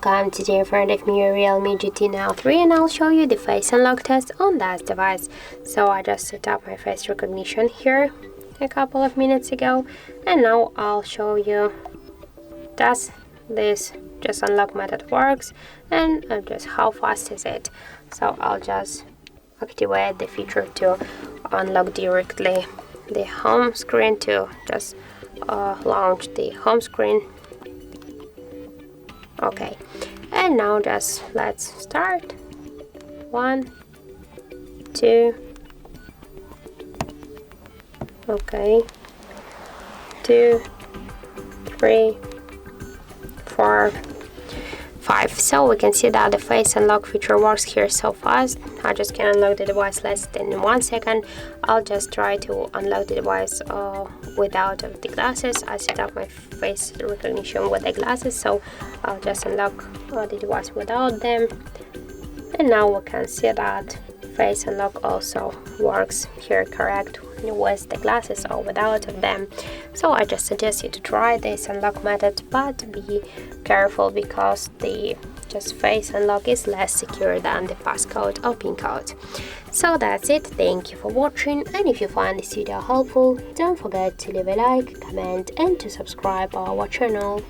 welcome. Today in front of me Realme GT Neo 3 and I'll show you the face unlock test on that device. So I just set up my face recognition here a couple of minutes ago, and now I'll show you does this just unlock method works and just how fast is it. So I'll just activate the feature to unlock directly the home screen to just launch the home screen. Okay, and now just let's start. 1, 2, okay, 2, 3, 4, 5. So we can see that the face unlock feature works here so fast. I just can unlock the device less than 1 second. I'll just try to unlock the device without the glasses. I set up my face recognition with the glasses, so I'll just unlock the device without them. And now we can see that face unlock also works here correct with the glasses or without them. So I just suggest you to try this unlock method, but be careful because the just face unlock is less secure than the passcode or pin code. So that's it. Thank you for watching, and if you find this video helpful, don't forget to leave a like, comment and to subscribe our channel.